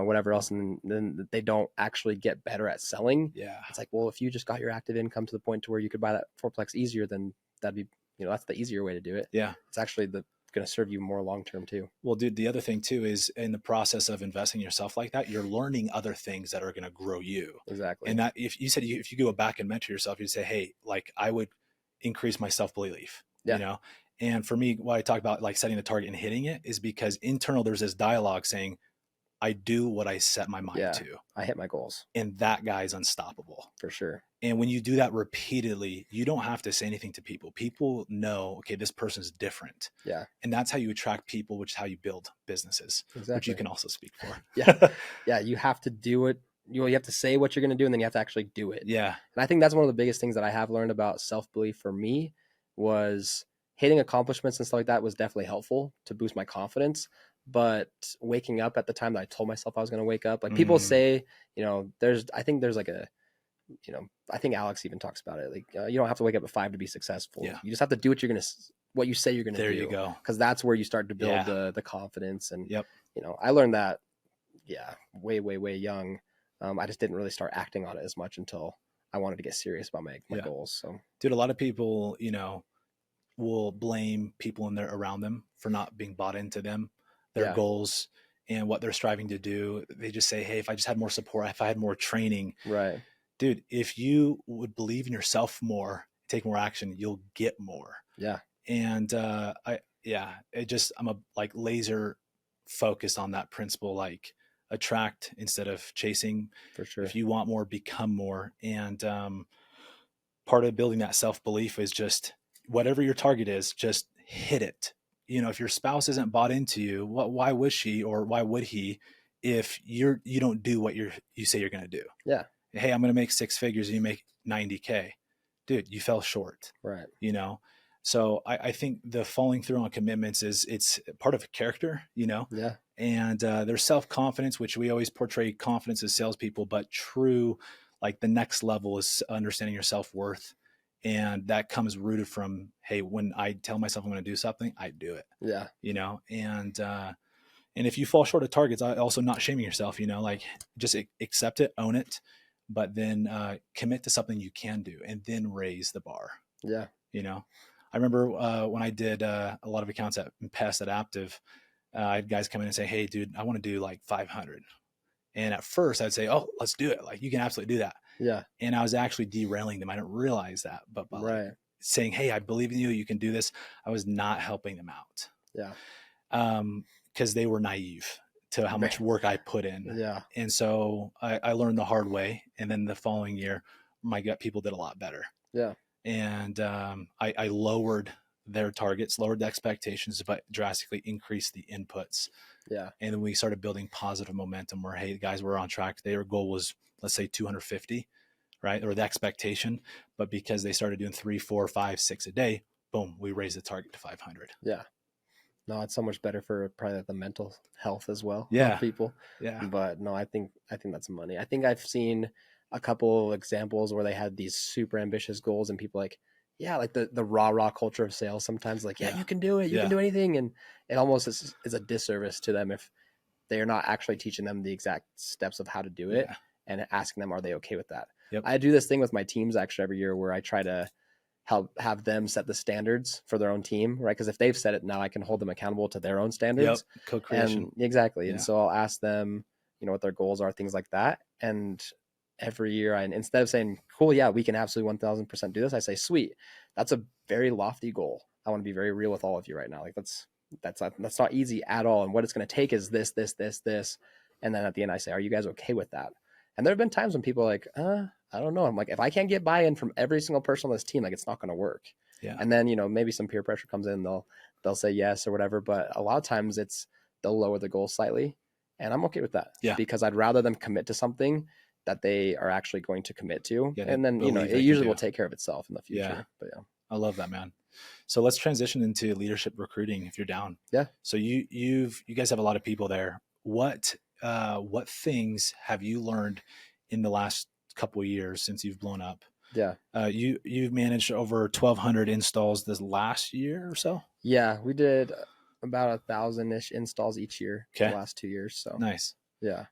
whatever else, and then they don't actually get better at selling. Yeah, it's like, well, if you just got your active income to the point to where you could buy that fourplex easier, then that'd be that's the easier way to do it. Yeah, it's actually going to serve you more long term too. Well, dude, the other thing too is in the process of investing in yourself like that, you're learning other things that are going to grow you. Exactly. And that if you go back and mentor yourself, you say, hey, like I would increase my self-belief, And for me, what I talk about like setting the target and hitting it is because internal, there's this dialogue saying, I do what I set my mind to. I hit my goals. And that guy's unstoppable. For sure. And when you do that repeatedly, you don't have to say anything to people. People know, okay, this person's different. Yeah. And that's how you attract people, which is how you build businesses, which you can also speak for. Yeah. You have to do it. You have to say what you're going to do, and then you have to actually do it. Yeah. And I think that's one of the biggest things that I have learned about self-belief for me was hitting accomplishments and stuff like that was definitely helpful to boost my confidence. But waking up at the time that I told myself I was going to wake up, like people say, I think there's like I think Alex even talks about it. Like, you don't have to wake up at 5 to be successful. Yeah. You just have to do what you say you're going to There do. you go. Because that's where you start to build Yeah. the confidence. And, Yep. I learned that, way, way, way young. I just didn't really start acting on it as much until I wanted to get serious about my Yeah. goals. So, Dude, a lot of people, will blame people around them for not being bought into them, their yeah, goals and what they're striving to do. They just say, hey, if I just had more support, if I had more training, right. dude, if you would believe in yourself more, take more action, you'll get more. Yeah. And I'm a like laser focused on that principle, like attract instead of chasing. For sure. If you want more, become more. And part of building that self-belief is just whatever your target is, just hit it. If your spouse isn't bought into you, why would she or why would he if you don't do what you say you're going to do? Yeah. Hey, I'm going to make 6 figures and you make 90K. Dude, you fell short. Right. So I think the following through on commitments it's part of character, Yeah. and there's self-confidence, which we always portray confidence as salespeople, but true, like the next level is understanding your self-worth. And that comes rooted from, hey, when I tell myself I'm going to do something, I do it, Yeah. and if you fall short of targets, I also not shaming yourself, like just accept it, own it, but then commit to something you can do and then raise the bar. Yeah. I remember when I did a lot of accounts at Pest at Aptive, I had guys come in and say, hey, dude, I want to do like 500. And at first I'd say, oh, let's do it. Like, you can absolutely do that. Yeah. And I was actually derailing them. I didn't realize that, but by Right. like saying, hey, I believe in you, you can do this, I was not helping them out. Yeah. Because they were naive to how much work I put in. Yeah. And so I learned the hard way. And then the following year, my gut people did a lot better. Yeah. And I lowered their targets, lowered the expectations, but drastically increased the inputs. Yeah. And then we started building positive momentum where, hey, guys, we're on track. Their goal was, let's say, 250, right? Or the expectation. But because they started doing 3, 4, 5, 6 a day, boom, we raised the target to 500. Yeah. No, it's so much better for probably the mental health as well Yeah. of people. Yeah. But no, I think that's money. I think I've seen a couple examples where they had these super ambitious goals and people like, yeah, like the rah culture of sales sometimes like, yeah, you can do it. You can do anything. And it almost is a disservice to them if they're not actually teaching them the exact steps of how to do it and asking them, are they okay with that? Yep. I do this thing with my teams actually every year where I try to have them set the standards for their own team, right? Because if they've set it, now I can hold them accountable to their own standards. Yep. Co-creation. And exactly. And so I'll ask them, what their goals are, things like that. And every year, instead of saying, cool, yeah, we can absolutely 1000% do this, I say, sweet, that's a very lofty goal. I want to be very real with all of you right now. Like that's not easy at all. And what it's going to take is this. And then at the end I say, are you guys okay with that? And there have been times when people are like, I don't know. I'm like, if I can't get buy-in from every single person on this team, like it's not going to work. Yeah. And then, maybe some peer pressure comes in, they'll say yes or whatever. But a lot of times they'll lower the goal slightly. And I'm okay with that. Yeah. Because I'd rather them commit to something that they are actually going to commit to. Yeah, and then, it usually will take care of itself in the future. Yeah. But yeah. I love that, man. So let's transition into leadership recruiting if you're down. Yeah. So you guys have a lot of people there. What things have you learned in the last couple of years since you've blown up? Yeah. You've managed over 1,200 installs this last year or so? Yeah, we did about 1,000-ish installs each year the last 2 years. So nice. Yeah.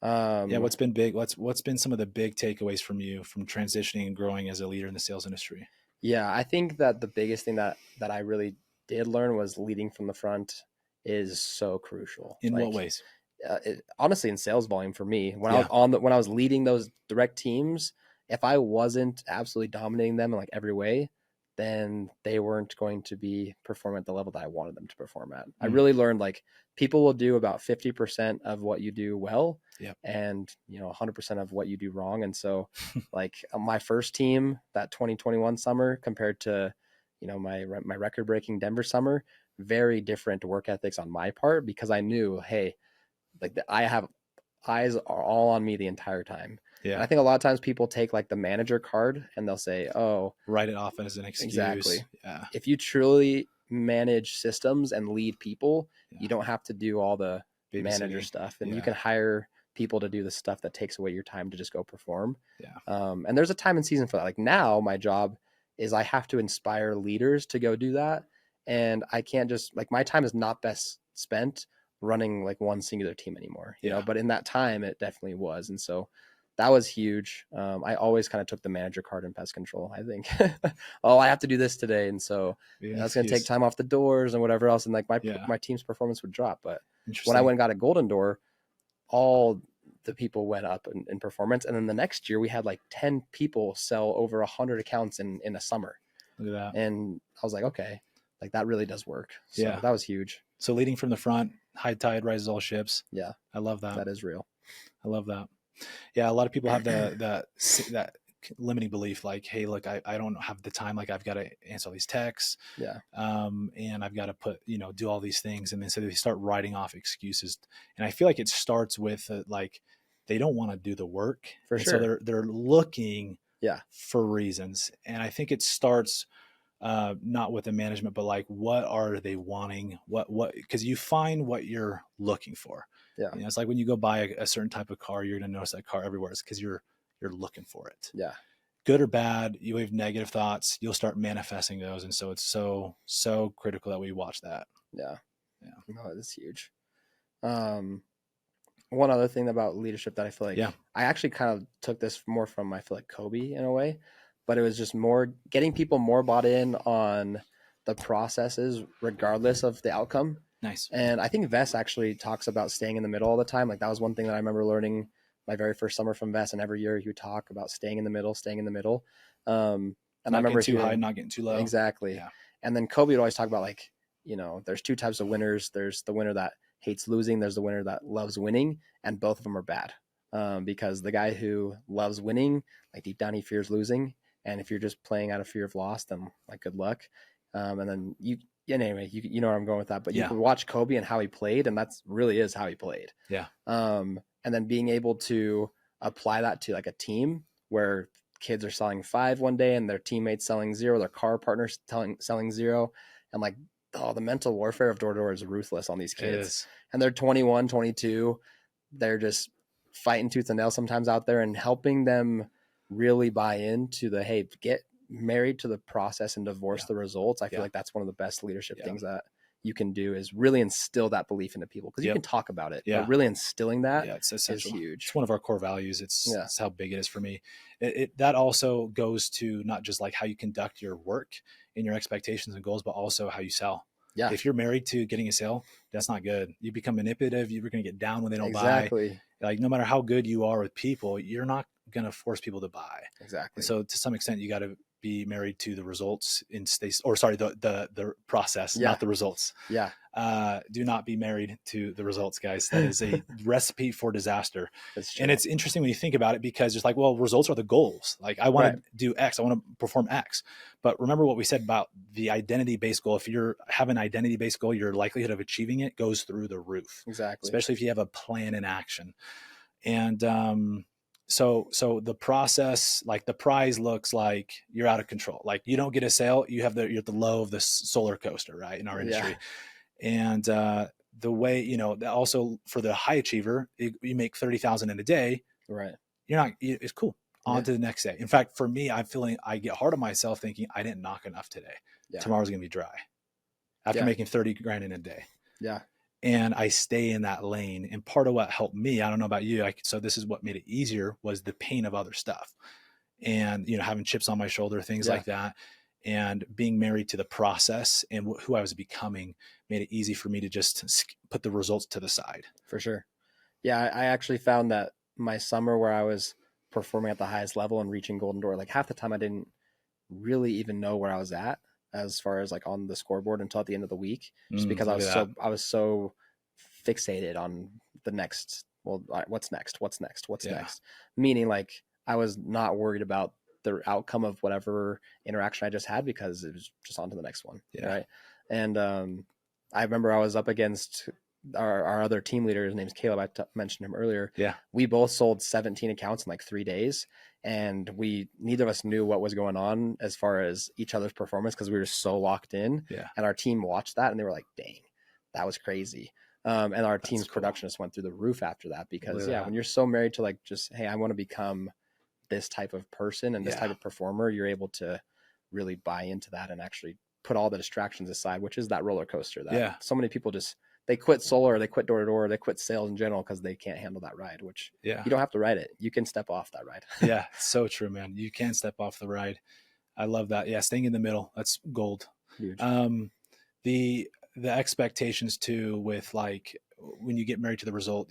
What's been big? What's been some of the big takeaways from you from transitioning and growing as a leader in the sales industry? Yeah, I think that the biggest thing that I really did learn was leading from the front is so crucial. In what ways? Honestly, in sales volume for me, when I was leading those direct teams, if I wasn't absolutely dominating them in like every way, then they weren't going to be performing at the level that I wanted them to perform at. I really learned like people will do about 50% of what you do well, and 100% of what you do wrong. And so like my first team, that 2021 summer compared to my record-breaking Denver summer, very different work ethics on my part, because I knew, hey, like I have eyes are all on me the entire time. Yeah. And I think a lot of times people take like the manager card and they'll say, oh, write it off as an excuse. Exactly. Yeah. If you truly manage systems and lead people, you don't have to do all the manager stuff, and you can hire people to do the stuff that takes away your time to just go perform. Yeah. And there's a time and season for that. Like now my job is I have to inspire leaders to go do that. And I can't just like, my time is not best spent running like one singular team anymore, you know, but in that time it definitely was. And so that was huge. I always kind of took the manager card in pest control. I think, oh, I have to do this today. And so that's going to take time off the doors and whatever else. And like my team's performance would drop. But when I went and got a golden door, all the people went up in performance. And then the next year we had like 10 people sell over 100 accounts in a summer. Look at that. And I was like, okay, like that really does work. So that was huge. So leading from the front, high tide rises all ships. Yeah. I love that. That is real. I love that. Yeah. A lot of people have that limiting belief, like, hey, look, I don't have the time. Like I've got to answer all these texts. Yeah. And I've got to put, do all these things. And then so they start writing off excuses. And I feel like it starts with like, they don't want to do the work. For sure. So they're looking for reasons. And I think it starts not with the management, but like, what are they wanting? Because you find what you're looking for. Yeah. It's like when you go buy a certain type of car, you're going to notice that car everywhere. It's because you're looking for it. Yeah. Good or bad, you have negative thoughts, you'll start manifesting those. And so it's so critical that we watch that. Yeah. No, it's huge. One other thing about leadership that I feel like I actually kind of took this more from, I feel like Kobe in a way, but it was just more getting people more bought in on the processes, regardless of the outcome. Nice. And I think Vess actually talks about staying in the middle all the time. Like that was one thing that I remember learning my very first summer from Vess, and every year he would talk about staying in the middle. And I remember too high, not getting too low. Exactly. Yeah. And then Kobe would always talk about like, there's two types of winners. There's the winner that hates losing. There's the winner that loves winning, and both of them are bad. Because the guy who loves winning, like deep down, he fears losing. And if you're just playing out of fear of loss, then like good luck. And then anyway, you know where I'm going with that, but you can watch Kobe and how he played, and that's really is how he played. Yeah. And then being able to apply that to like a team where kids are selling 5 one day and their teammates selling 0, their car partners selling 0. And like, the mental warfare of door to door is ruthless on these kids. And they're 21, 22. They're just fighting tooth and nail sometimes out there, and helping them really buy into the, hey, get married to the process and divorce the results. I feel like that's one of the best leadership things that you can do, is really instill that belief into people, because you can talk about it, but really instilling that is huge. It's one of our core values. It's how big it is for me. That also goes to not just like how you conduct your work and your expectations and goals, but also how you sell. Yeah. If you're married to getting a sale, that's not good. You become manipulative. You're going to get down when they don't buy. Like no matter how good you are with people, you're not going to force people to buy. Exactly. And so to some extent, you got to be married to the results the process, not the results. Yeah. Do not be married to the results, guys. That is a recipe for disaster. And it's interesting when you think about it, because it's like, well, results are the goals. Like I want to do X, I want to perform X. But remember what we said about the identity-based goal. If you have an identity-based goal, your likelihood of achieving it goes through the roof. Exactly. Especially if you have a plan in action. And so the process, like the prize looks like you're out of control. Like you don't get a sale, you're at the low of the solar coaster, right? In our industry. And the way, also for the high achiever, you make 30,000 in a day. Right. It's cool. On to the next day. In fact, for me, I'm feeling, I get hard on myself thinking I didn't knock enough today. Yeah. Tomorrow's going to be dry after making 30 grand in a day. Yeah. And I stay in that lane. And part of what helped me, I don't know about you, so this is what made it easier, was the pain of other stuff. And, having chips on my shoulder, things like that. And being married to the process and who I was becoming made it easy for me to just put the results to the side. For sure. Yeah. I actually found that my summer where I was performing at the highest level and reaching Golden Door, like half the time I didn't really even know where I was at as far as like on the scoreboard until at the end of the week, just because I was so fixated on the next, what's next? Meaning like I was not worried about the outcome of whatever interaction I just had, because it was just on to the next one. Yeah. Right. And I remember I was up against our other team leader. His name's Caleb. I mentioned him earlier. Yeah. We both sold 17 accounts in like 3 days, and neither of us knew what was going on as far as each other's performance, because we were so locked in. Yeah. And our team watched that and they were like, dang, that was crazy. And our That's team's cool. production just went through the roof after that because Look at yeah, that. when you're so married to like just, hey, I want to become this type of person and this type Yeah. of performer, you're able to really buy into that and actually put all the distractions aside, which is that roller coaster that Yeah. so many people just, they quit solar, they quit door to door, they quit sales in general because they can't handle that ride, which Yeah. you don't have to ride it. You can step off that ride. Yeah. It's so true, man. You can step off the ride. I love that. Yeah. Staying in the middle. That's gold. Huge. Um, the expectations too with like when you get married to the result,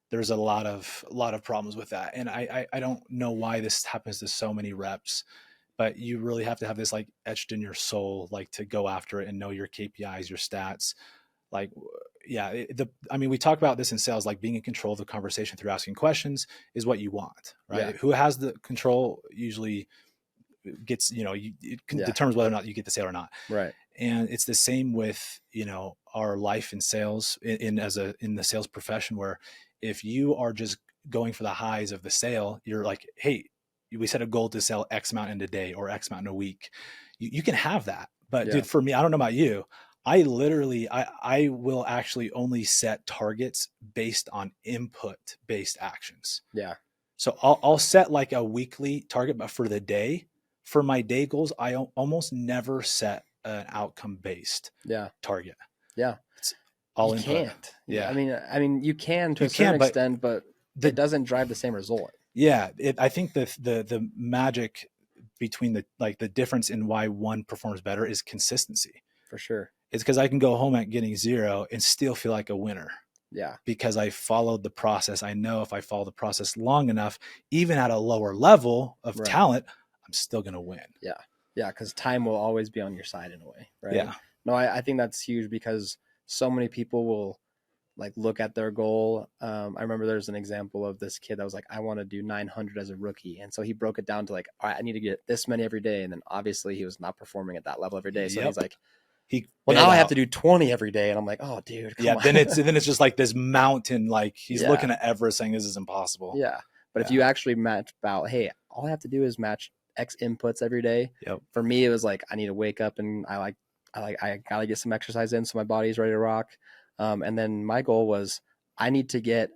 there's a lot of problems with that. And I don't know why this happens to so many reps, but you really have to have this like etched in your soul, like to go after it and know your KPIs, your stats. Like, yeah, I mean, we talk about this in sales, like being in control of the conversation through asking questions is what you want, Yeah. right? Who has the control usually gets, it Yeah. determines whether or not you get the sale or not. Right. And it's the same with, our life in sales in the sales profession, where if you are just going for the highs of the sale, you're like, hey, we set a goal to sell X amount in a day or X amount in a week. You can have that. But Yeah. dude, for me, I don't know about you. I will actually only set targets based on input based actions. Yeah. So I'll set like a weekly target, but for the day, for my day goals, I almost never set an outcome based Yeah. target. Yeah. It's You all input. can't. Yeah, I mean, you can to a you certain can, but extent, but it the doesn't drive the same result yeah, I think the magic between the difference in why one performs better is consistency. for sure. It's because I can go home at getting 0 and still feel like a winner Yeah. because I followed the process. I know if I follow the process long enough, even at a lower level of Right. talent, I'm still going to win. Yeah. Yeah. Because time will always be on your side in a way. Right. Yeah. No, I think that's huge because so many people will like look at their goal. I remember there's an example of this kid that was like, I want to do 900 as a rookie. And so he broke it down to like, all right, I need to get this many every day. And then obviously he was not performing at that level every day. So Yep. he's like, He well, now bailed I have out. to do 20 every day. And I'm like, oh, dude, Yeah. come on. Then it's just like this mountain. Like he's Yeah. looking at Everest saying this is impossible. Yeah. But if Yeah. you actually match about, hey, all I have to do is match X inputs every day. Yep. For me, it was like I need to wake up and I gotta get some exercise in so my body's ready to rock. And then my goal was I need to get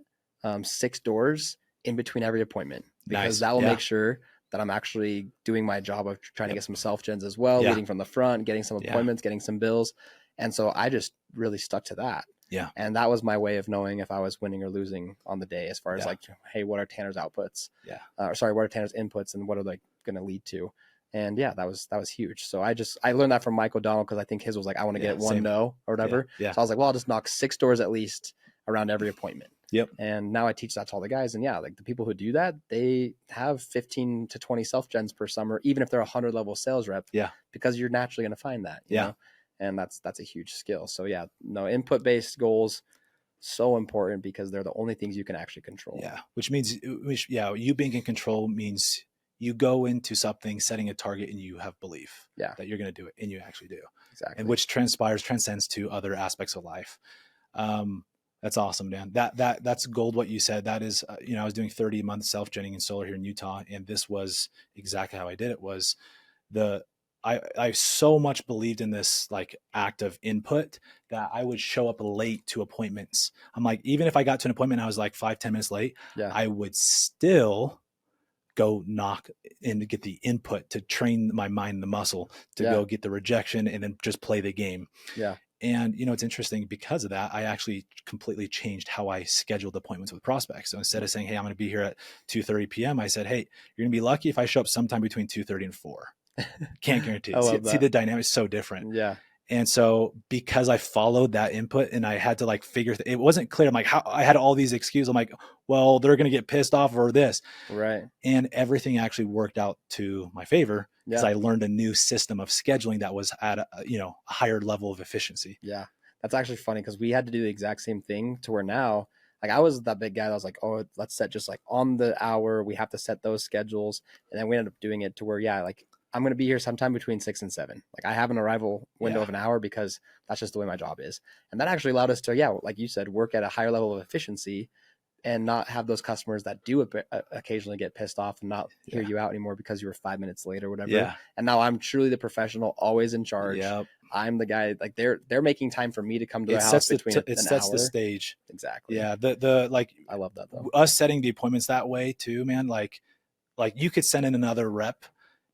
6 doors in between every appointment because Nice. that will Yeah. make sure that I'm actually doing my job of trying to get some self gens as well, Yeah. leading from the front, getting some Yeah. appointments, getting some bills. And so I just really stuck to that. Yeah. And that was my way of knowing if I was winning or losing on the day as far as Yeah. like, hey, what are Tanner's outputs? Yeah. Sorry, what are Tanner's inputs and what are they going to lead to? And yeah, that was huge. So I learned that from Mike O'Donnell because I think his was like, I want to Yeah, get one same. no or whatever. Yeah. So I was like, well, I'll just knock 6 doors at least around every appointment. Yep. And now I teach that to all the guys. And yeah, like the people who do that, they have 15 to 20 self gens per summer, even if they're a 100 level sales rep. Yeah. Because you're naturally going to find that. You Yeah. know? And that's a huge skill. So yeah, no, input based goals, so important because they're the only things you can actually control. Yeah. Which means, you being in control means you go into something setting a target and you have belief that you're going to do it and you actually do. Exactly. And which transcends to other aspects of life. That's awesome, Dan. That's gold. What you said, that is, I was doing 30 months self-genning in solar here in Utah. And this was exactly how I did it. Was I so much believed in this like act of input that I would show up late to appointments. I'm like, even if I got to an appointment, I was like 5-10 minutes late. Yeah. I would still go knock and to get the input to train my mind, the muscle to go get the rejection and then just play the game. Yeah. And, it's interesting because of that, I actually completely changed how I scheduled appointments with prospects. So instead of saying, hey, I'm going to be here at 2:30 p.m., I said, hey, you're going to be lucky if I show up sometime between 2:30 and 4. Can't guarantee it. See, the dynamic is so different. Yeah. And so because I followed that input and I had to like figure, it wasn't clear. I'm like, how I had all these excuses. I'm like, well, they're going to get pissed off over this. Right. And everything actually worked out to my favor because I learned a new system of scheduling that was at a higher level of efficiency. Yeah. That's actually funny because we had to do the exact same thing to where now, like I was that big guy that was like, oh, let's set just like on the hour. We have to set those schedules. And then we ended up doing it to where, like I'm going to be here sometime between 6 and 7. Like I have an arrival window of an hour because that's just the way my job is. And that actually allowed us to, like you said, work at a higher level of efficiency and not have those customers that do occasionally get pissed off and not hear Yeah. you out anymore because you were 5 minutes late or whatever. Yeah. And now I'm truly the professional, always in charge. Yep. I'm the guy, like they're making time for me to come to It their house sets between it an sets hour. the stage. Exactly. Yeah. The like I love that though. us setting the appointments that way too, man. Like you could send in another rep,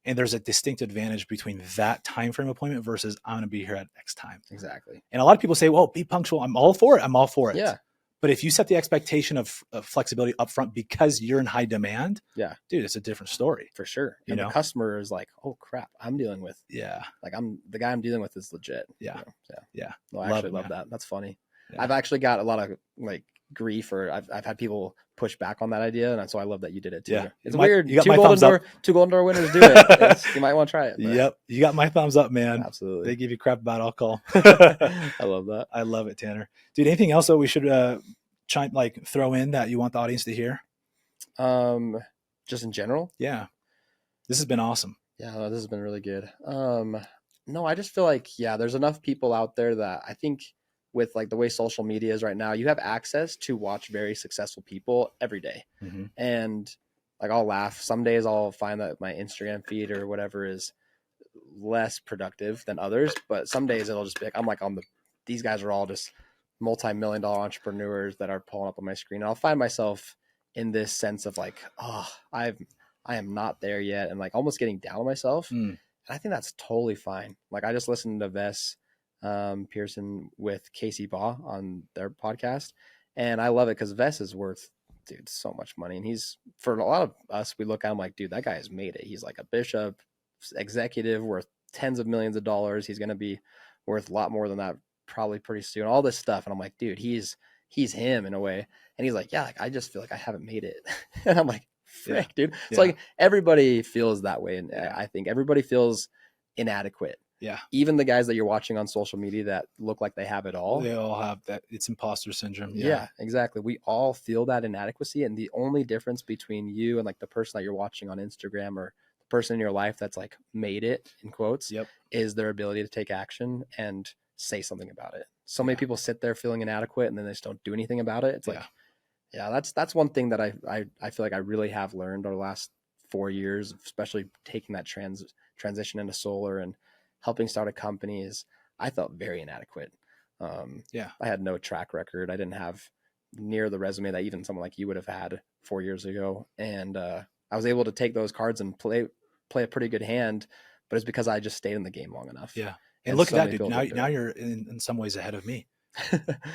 and there's a distinct advantage between that time frame appointment versus I'm going to be here at X time. Exactly. And a lot of people say, well, be punctual. I'm all for it. I'm all for it. Yeah. But if you set the expectation of flexibility up front because you're in high demand, yeah, dude, it's a different story. For sure. And the customer is like, oh crap, I'm dealing with, like the guy I'm dealing with is legit. Yeah. You know? Yeah. No, I actually love that. That's funny. Yeah. I've actually got a lot of like grief, or I've had people push back on that idea, and so I love that you did it too. Yeah. It's weird. You got two golden door winners do it. You might want to try it. But. Yep. You got my thumbs up, man. Absolutely. They give you crap about alcohol. I love that. I love it, Tanner. Dude, anything else that we should throw in that you want the audience to hear? Just in general? Yeah. This has been awesome. Yeah, this has been really good. No, I just feel like, there's enough people out there that I think with like the way social media is right now, you have access to watch very successful people every day. Mm-hmm. And like, I'll laugh. Some days I'll find that my Instagram feed or whatever is less productive than others, but some days it'll just be like, I'm like these guys are all just multi-million-dollar entrepreneurs that are pulling up on my screen. And I'll find myself in this sense of like, I am not there yet, and like almost getting down on myself. And I think that's totally fine. Like, I just listened to Wes Pearson with Casey Baugh on their podcast, and I love it because Wes is worth, dude, so much money. And he's, for a lot of us, we look at him like, dude, that guy has made it. He's like a bishop, executive, worth tens of millions of dollars. He's going to be worth a lot more than that probably pretty soon, all this stuff. And I'm like, dude, he's him in a way. And he's like, yeah, like I just feel like I haven't made it. And I'm like, frick, dude. It's like everybody feels that way. And I think everybody feels inadequate. Yeah. Even the guys that you're watching on social media that look like they have it all. They all have that. It's imposter syndrome. Yeah, exactly. We all feel that inadequacy. And the only difference between you and like the person that you're watching on Instagram or the person in your life that's like made it in quotes is their ability to take action and say something about it. So many people sit there feeling inadequate and then they just don't do anything about it. It's like, that's one thing that I feel like I really have learned over the last 4 years, especially taking that transition into solar and helping start a company, is I felt very inadequate. I had no track record. I didn't have near the resume that even someone like you would have had 4 years ago. And I was able to take those cards and play a pretty good hand, but it's because I just stayed in the game long enough. Yeah. And look at that, dude. Now you're in some ways ahead of me.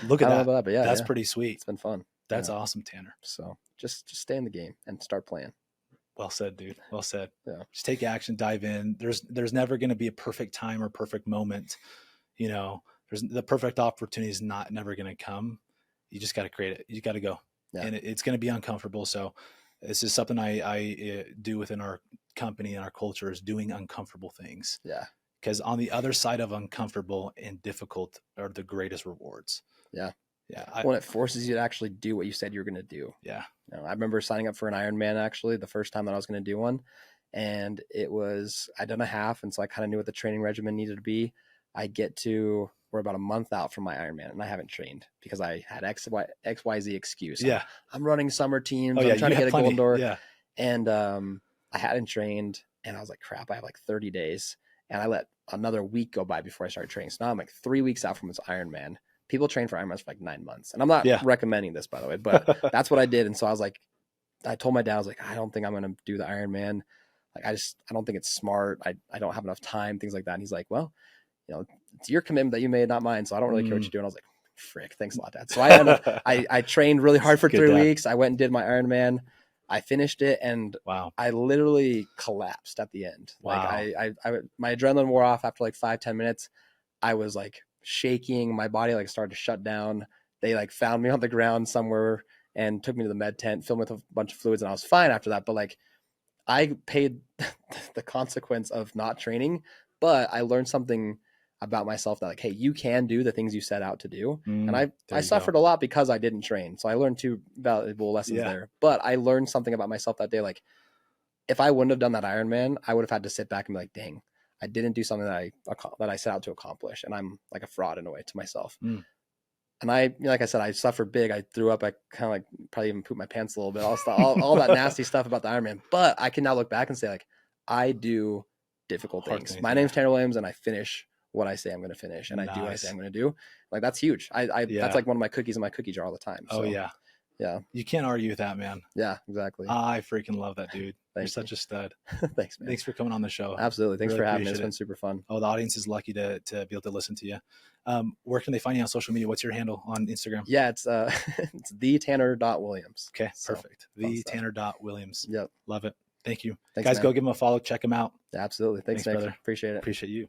Look at that. But that's pretty sweet. It's been fun. That's awesome, Tanner. So just stay in the game and start playing. Well said, dude. Well said. Yeah. Just take action, dive in. There's never going to be a perfect time or perfect moment. There's the perfect opportunity is never going to come. You just got to create it. You got to go, and it's going to be uncomfortable. So this is something I do within our company and our culture, is doing uncomfortable things. Yeah. Because on the other side of uncomfortable and difficult are the greatest rewards. Yeah. Yeah. When it forces you to actually do what you said you were going to do. Yeah. I remember signing up for an Ironman, actually, the first time that I was going to do one. And I'd done a half. And so I kind of knew what the training regimen needed to be. We're about a month out from my Ironman, and I haven't trained because I had XYZ excuse. I'm running summer teams. I'm trying to get a golden door. Yeah. And I hadn't trained, and I was like, crap, I have like 30 days. And I let another week go by before I started training. So now I'm like 3 weeks out from this Ironman. People train for Ironmans for like 9 months. And I'm not recommending this, by the way, but that's what I did. And so I was like, I told my dad, I was like, I don't think I'm going to do the Ironman. Like, I don't think it's smart. I don't have enough time, things like that. And he's like, well, it's your commitment that you made, not mine. So I don't really care what you're doing. I was like, frick, thanks a lot, Dad. So I trained really hard for 3 weeks. I went and did my Ironman. I finished it, and I literally collapsed at the end. Wow. Like my adrenaline wore off after like 5-10 minutes. I was like shaking. My body like started to shut down. They like found me on the ground somewhere and took me to the med tent, filled me with a bunch of fluids, and I was fine after that. But like, I paid the consequence of not training, but I learned something about myself that like, hey, you can do the things you set out to do. And I suffered a lot because I didn't train. So I learned 2 valuable lessons there, but I learned something about myself that day. Like, if I wouldn't have done that Ironman, I would have had to sit back and be like, dang, I didn't do something that I set out to accomplish. And I'm like a fraud in a way to myself. And like I said, I suffered big. I threw up. I kind of like probably even pooped my pants a little bit. All that nasty stuff about the Ironman. But I can now look back and say, like, I do difficult Hard things. things, My yeah. name's Tanner Williams, and I finish what I say I'm going to finish, and I do what I say Nice. I'm going to do. Like, that's huge. That's Yeah. like one of my cookies in my cookie jar all the time. Oh So yeah. yeah, You can't argue with that, man. yeah, exactly. I freaking love that, dude. You're Thank you. such a stud. Thanks, man. Thanks for coming on the show. Absolutely. Thanks Really for having me. appreciate It's been it. super fun. Oh, the audience is lucky to be able to listen to you. Where can they find you on social media? What's your handle on Instagram? Yeah, it's it's the Tanner.Williams. Okay, So, perfect. fun The stuff. Tanner.Williams. Yep. Love it. Thank you. Thanks, Guys, man. go give him a follow. Check him out. Yeah, absolutely. Thanks, Thanks, Nick. brother. Appreciate it. Appreciate you.